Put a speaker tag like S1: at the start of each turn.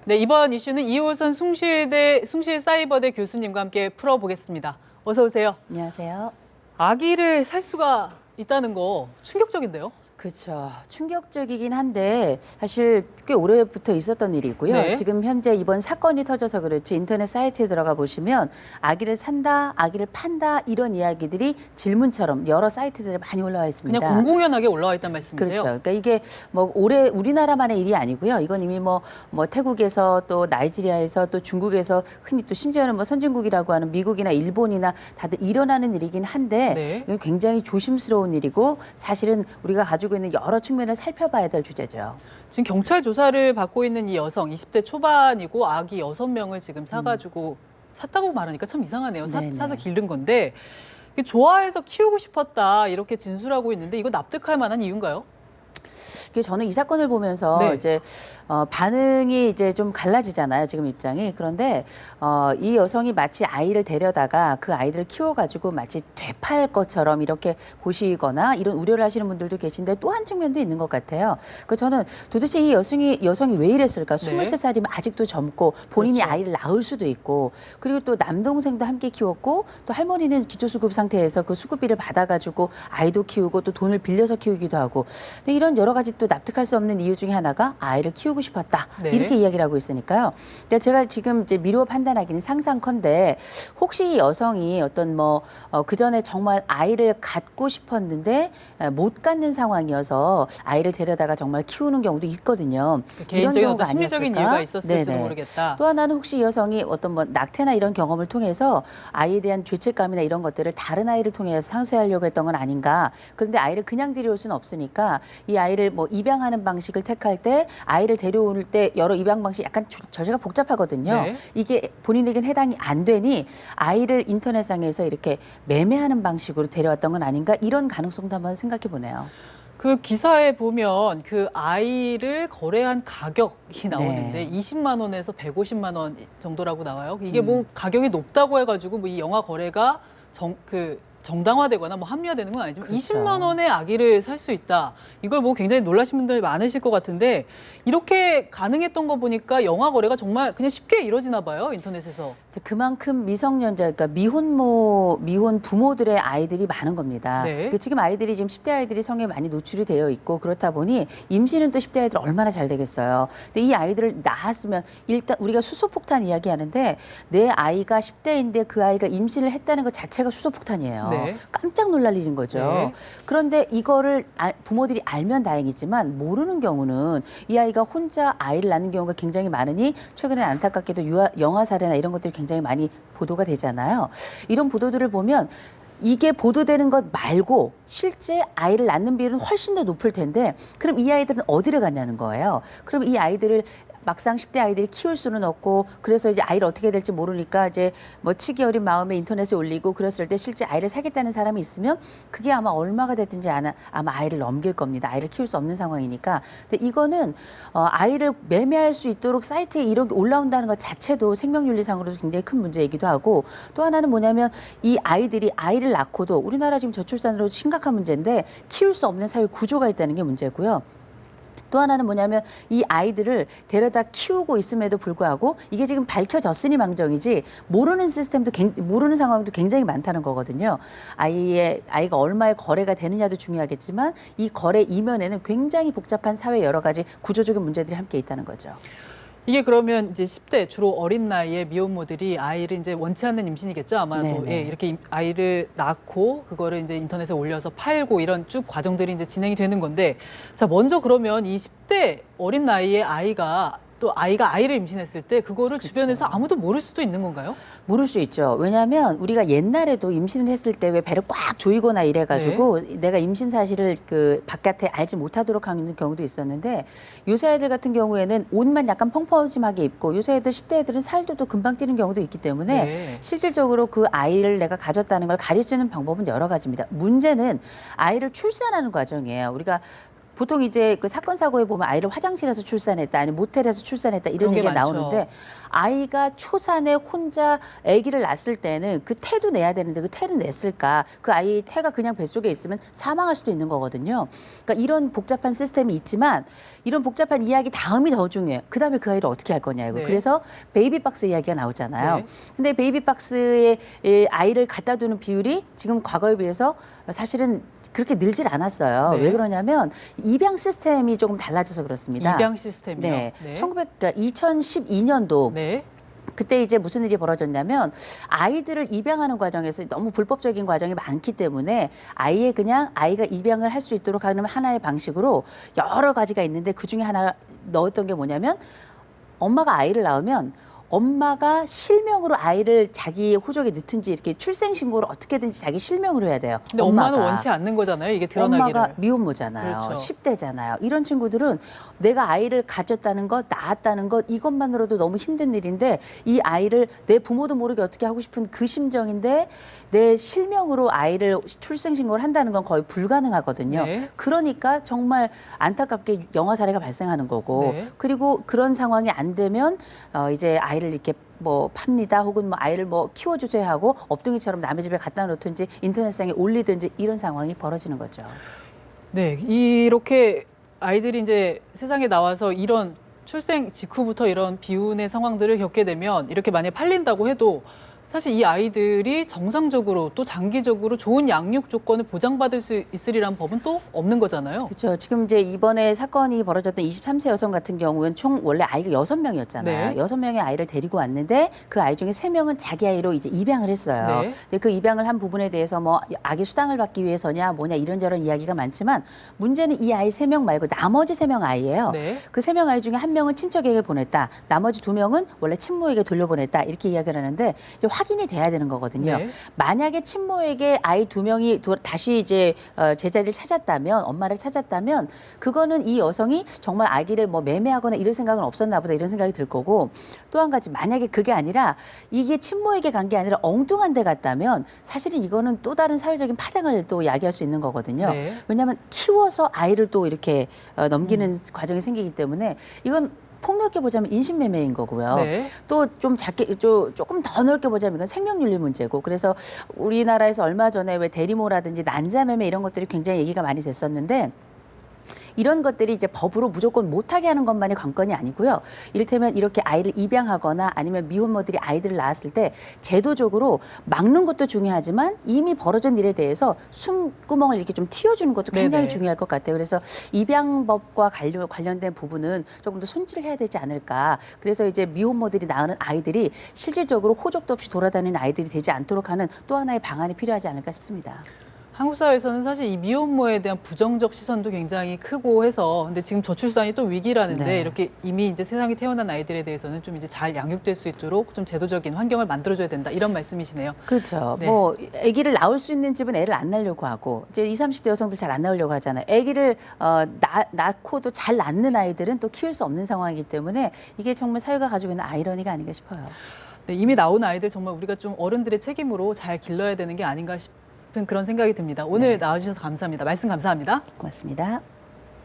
S1: 네, 이번 이슈는 이호선 숭실사이버대 교수님과 함께 풀어보겠습니다. 어서 오세요.
S2: 안녕하세요.
S1: 아기를 살 수가 있다는 거 충격적인데요?
S2: 그렇죠. 충격적이긴 한데 사실 꽤 오래부터 있었던 일이고요.
S1: 네.
S2: 지금 현재 이번 사건이 터져서 그렇지 인터넷 사이트에 들어가 보시면 아기를 산다, 아기를 판다 이런 이야기들이 질문처럼 여러 사이트들에 많이 올라와 있습니다.
S1: 그냥 공공연하게 올라와 있단 말씀이세요?
S2: 그렇죠. 그러니까 이게 뭐 올해 우리나라만의 일이 아니고요. 이건 이미 뭐 태국에서 또 나이지리아에서 또 중국에서 흔히 또 심지어는 뭐 선진국이라고 하는 미국이나 일본이나 다들 일어나는 일이긴 한데
S1: 네.
S2: 이건 굉장히 조심스러운 일이고 사실은 우리가 가지고 있는 여러 측면을 살펴봐야 될 주제죠.
S1: 지금 경찰 조사를 받고 있는 이 여성, 20대 초반이고 아기 6명을 지금 사가지고 샀다고 말하니까 참 이상하네요.
S2: 네네.
S1: 사서 기른 건데 좋아해서 키우고 싶었다 이렇게 진술하고 있는데 이거 납득할 만한 이유인가요?
S2: 저는 이 사건을 보면서
S1: 네.
S2: 이제 반응이 이제 좀 갈라지잖아요. 지금 입장이. 그런데 이 여성이 마치 아이를 데려다가 그 아이들을 키워가지고 마치 되팔 것처럼 이렇게 보시거나 이런 우려를 하시는 분들도 계신데 또 한 측면도 있는 것 같아요. 그 저는 도대체 이 여성이 왜 이랬을까?
S1: 네.
S2: 23살이면 아직도 젊고 본인이
S1: 그렇죠.
S2: 아이를 낳을 수도 있고 그리고 또 남동생도 함께 키웠고 또 할머니는 기초수급 상태에서 그 수급비를 받아가지고 아이도 키우고 또 돈을 빌려서 키우기도 하고 근데 이런 여러 가지 또 납득할 수 없는 이유 중에 하나가 아이를 키우고 싶었다.
S1: 네.
S2: 이렇게 이야기를 하고 있으니까요. 근데 제가 지금 이제 미루어 판단하기는 상상컨대 혹시 이 여성이 어떤 그 전에 정말 아이를 갖고 싶었는데 못 갖는 상황이어서 아이를 데려다가 정말 키우는 경우도 있거든요. 이런
S1: 개인적인
S2: 경우가
S1: 어떤 심리적인
S2: 아니었을까?
S1: 이유가 있었을지도
S2: 네네.
S1: 모르겠다.
S2: 또 하나는 혹시 이 여성이 어떤 낙태나 이런 경험을 통해서 아이에 대한 죄책감이나 이런 것들을 다른 아이를 통해서 상쇄하려고 했던 건 아닌가. 그런데 아이를 그냥 데려올 수는 없으니까 이 아이를 입양하는 방식을 택할 때 아이를 데려올 때 여러 입양 방식이 약간 절차가 복잡하거든요.
S1: 네.
S2: 이게 본인에겐 해당이 안 되니 아이를 인터넷상에서 이렇게 매매하는 방식으로 데려왔던 건 아닌가 이런 가능성도 한번 생각해 보네요.
S1: 그 기사에 보면 그 아이를 거래한 가격이 나오는데
S2: 네.
S1: 20만 원에서 150만 원 정도라고 나와요. 이게 뭐 가격이 높다고 해가지고 뭐 이 영화 거래가 정당화되거나 뭐 합리화되는 건 아니지만
S2: 그렇죠.
S1: 20만 원에 아기를 살 수 있다. 이걸 뭐 굉장히 놀라신 분들 많으실 것 같은데 이렇게 가능했던 거 보니까 영화 거래가 정말 그냥 쉽게 이루어지나 봐요, 인터넷에서.
S2: 그만큼 미성년자, 그러니까 미혼 부모들의 아이들이 많은 겁니다.
S1: 네.
S2: 지금 아이들이 지금 10대 아이들이 성에 많이 노출이 되어 있고 그렇다 보니 임신은 또 10대 아이들 얼마나 잘 되겠어요. 근데 이 아이들을 낳았으면 일단 우리가 수소폭탄 이야기하는데 내 아이가 10대인데 그 아이가 임신을 했다는 것 자체가 수소폭탄이에요.
S1: 네.
S2: 깜짝 놀랄 일인 거죠.
S1: 네.
S2: 그런데 이거를 부모들이 알면 다행이지만 모르는 경우는 이 아이가 혼자 아이를 낳는 경우가 굉장히 많으니 최근에 안타깝게도 영아 사례나 이런 것들이 굉장히 많이 보도가 되잖아요. 이런 보도들을 보면 이게 보도되는 것 말고 실제 아이를 낳는 비율은 훨씬 더 높을 텐데 그럼 이 아이들은 어디를 갔냐는 거예요. 그럼 이 아이들을 막상 10대 아이들이 키울 수는 없고 그래서 이제 아이를 어떻게 될지 모르니까 이제 치기 어린 마음에 인터넷에 올리고 그랬을 때 실제 아이를 사겠다는 사람이 있으면 그게 아마 얼마가 됐든지 아마 아이를 넘길 겁니다. 아이를 키울 수 없는 상황이니까. 근데 이거는 아이를 매매할 수 있도록 사이트에 이렇게 올라온다는 것 자체도 생명윤리상으로도 굉장히 큰 문제이기도 하고 또 하나는 뭐냐면 이 아이들이 아이를 낳고도 우리나라 지금 저출산으로 심각한 문제인데 키울 수 없는 사회 구조가 있다는 게 문제고요. 또 하나는 뭐냐면 이 아이들을 데려다 키우고 있음에도 불구하고 이게 지금 밝혀졌으니 망정이지 모르는 모르는 상황도 굉장히 많다는 거거든요. 아이가 얼마의 거래가 되느냐도 중요하겠지만 이 거래 이면에는 굉장히 복잡한 사회 여러 가지 구조적인 문제들이 함께 있다는 거죠.
S1: 이게 그러면 이제 10대 주로 어린 나이에 미혼모들이 아이를 이제 원치 않는 임신이겠죠 아마도.
S2: 네네.
S1: 예, 이렇게 아이를 낳고 그거를 이제 인터넷에 올려서 팔고 이런 쭉 과정들이 이제 진행이 되는 건데 자 먼저 그러면 이 10대 어린 나이에 아이가 아이를 임신했을 때 그거를
S2: 그렇죠.
S1: 주변에서 아무도 모를 수도 있는 건가요?
S2: 모를 수 있죠. 왜냐하면 우리가 옛날에도 임신을 했을 때 왜 배를 꽉 조이거나 이래가지고 내가 임신 사실을 그 바깥에 알지 못하도록 하는 경우도 있었는데 요새 아이들 같은 경우에는 옷만 약간 펑퍼짐하게 입고 요새 애들 10대 애들은 살도 또 금방 찌는 경우도 있기 때문에
S1: 네.
S2: 실질적으로 그 아이를 내가 가졌다는 걸 가릴 수 있는 방법은 여러 가지입니다. 문제는 아이를 출산하는 과정이에요. 우리가 보통 이제 그 사건 사고에 보면 아이를 화장실에서 출산했다, 아니 모텔에서 출산했다 이런
S1: 그런 게
S2: 얘기가
S1: 많죠.
S2: 나오는데 아이가 초산에 혼자 아기를 낳았을 때는 그 태도 내야 되는데 그 태를 냈을까? 그 아이 태가 그냥 뱃속에 있으면 사망할 수도 있는 거거든요. 그러니까 이런 복잡한 시스템이 있지만 이런 복잡한 이야기 다음이 더 중요해요. 그다음에 그 아이를 어떻게 할 거냐고.
S1: 네.
S2: 그래서 베이비박스 이야기가 나오잖아요.
S1: 네.
S2: 근데 베이비박스에 아이를 갖다 두는 비율이 지금 과거에 비해서 사실은 그렇게 늘질 않았어요.
S1: 네.
S2: 왜 그러냐면 입양 시스템이 조금 달라져서 그렇습니다.
S1: 입양 시스템이요.
S2: 네.
S1: 네.
S2: 2012년도
S1: 네.
S2: 그때 이제 무슨 일이 벌어졌냐면 아이들을 입양하는 과정에서 너무 불법적인 과정이 많기 때문에 아이의 그냥 아이가 입양을 할 수 있도록 하는 하나의 방식으로 여러 가지가 있는데 그중에 하나 넣었던 게 뭐냐면 엄마가 아이를 낳으면 엄마가 실명으로 아이를 자기 호적에 넣든지 이렇게 출생신고를 어떻게든지 자기 실명으로 해야 돼요.
S1: 근데 엄마는 원치 않는 거잖아요. 이게 드러나기를.
S2: 엄마가 미혼모잖아요.
S1: 그렇죠.
S2: 10대잖아요. 이런 친구들은 내가 아이를 가졌다는 것, 낳았다는 것 이것만으로도 너무 힘든 일인데 이 아이를 내 부모도 모르게 어떻게 하고 싶은 그 심정인데 내 실명으로 아이를 출생신고를 한다는 건 거의 불가능하거든요.
S1: 네.
S2: 그러니까 정말 안타깝게 영아 사례가 발생하는 거고
S1: 네.
S2: 그리고 그런 상황이 안 되면 이제 아이를 이렇게 뭐 팝니다 혹은 뭐 아이를 뭐 키워주세요 하고 업둥이처럼 남의 집에 갖다 놓든지 인터넷상에 올리든지 이런 상황이 벌어지는 거죠.
S1: 네, 이렇게 아이들이 이제 세상에 나와서 이런 출생 직후부터 이런 비운의 상황들을 겪게 되면 이렇게 만약에 팔린다고 해도 사실 이 아이들이 정상적으로 또 장기적으로 좋은 양육 조건을 보장받을 수 있으리란 법은 또 없는 거잖아요.
S2: 그렇죠. 지금 이제 이번에 사건이 벌어졌던 23세 여성 같은 경우는 총 원래 아이가 6명이었잖아요.
S1: 네.
S2: 6명의 아이를 데리고 왔는데 그 아이 중에 3명은 자기 아이로 이제 입양을 했어요.
S1: 네.
S2: 근데 그 입양을 한 부분에 대해서 뭐 아기 수당을 받기 위해서냐 뭐냐 이런저런 이야기가 많지만 문제는 이 아이 3명 말고 나머지 3명 아이예요.
S1: 네.
S2: 그 3명 아이 중에 1명은 친척에게 보냈다. 나머지 2명은 원래 친모에게 돌려보냈다. 이렇게 이야기를 하는데 이제 확인이 돼야 되는 거거든요.
S1: 네.
S2: 만약에 친모에게 아이 2명이 다시 이제 제자리를 찾았다면 엄마를 찾았다면 그거는 이 여성이 정말 아기를 뭐 매매하거나 이런 생각은 없었나 보다 이런 생각이 들 거고 또 한 가지 만약에 그게 아니라 이게 친모에게 간 게 아니라 엉뚱한 데 갔다면 사실은 이거는 또 다른 사회적인 파장을 또 야기할 수 있는 거거든요.
S1: 네.
S2: 왜냐하면 키워서 아이를 또 이렇게 넘기는 과정이 생기기 때문에 이건 폭넓게 보자면 인신매매인 거고요.
S1: 네.
S2: 또 좀 조금 더 넓게 보자면 이건 생명윤리 문제고 그래서 우리나라에서 얼마 전에 왜 대리모라든지 난자매매 이런 것들이 굉장히 얘기가 많이 됐었는데 이런 것들이 이제 법으로 무조건 못하게 하는 것만이 관건이 아니고요. 이를테면 이렇게 아이를 입양하거나 아니면 미혼모들이 아이들을 낳았을 때 제도적으로 막는 것도 중요하지만 이미 벌어진 일에 대해서 숨구멍을 이렇게 좀 틔워주는 것도 굉장히
S1: 네네.
S2: 중요할 것 같아요. 그래서 입양법과 관련된 부분은 조금 더 손질을 해야 되지 않을까. 그래서 이제 미혼모들이 낳는 아이들이 실질적으로 호적도 없이 돌아다니는 아이들이 되지 않도록 하는 또 하나의 방안이 필요하지 않을까 싶습니다.
S1: 한국 사회에서는 사실 이 미혼모에 대한 부정적 시선도 굉장히 크고 해서 근데 지금 저출산이 또 위기라는데
S2: 네.
S1: 이렇게 이미 이제 세상에 태어난 아이들에 대해서는 좀 이제 잘 양육될 수 있도록 좀 제도적인 환경을 만들어줘야 된다 이런 말씀이시네요.
S2: 그렇죠.
S1: 네.
S2: 뭐 아기를 낳을 수 있는 집은 애를 안 낳으려고 하고 이제 20, 30대 여성들 잘 안 낳으려고 하잖아요. 아기를 낳고도 잘 낳는 아이들은 또 키울 수 없는 상황이기 때문에 이게 정말 사회가 가지고 있는 아이러니가 아닌가 싶어요.
S1: 네, 이미 나온 아이들 정말 우리가 좀 어른들의 책임으로 잘 길러야 되는 게 아닌가 싶은 그런 생각이 듭니다. 오늘 나와주셔서 감사합니다. 말씀 감사합니다.
S2: 고맙습니다.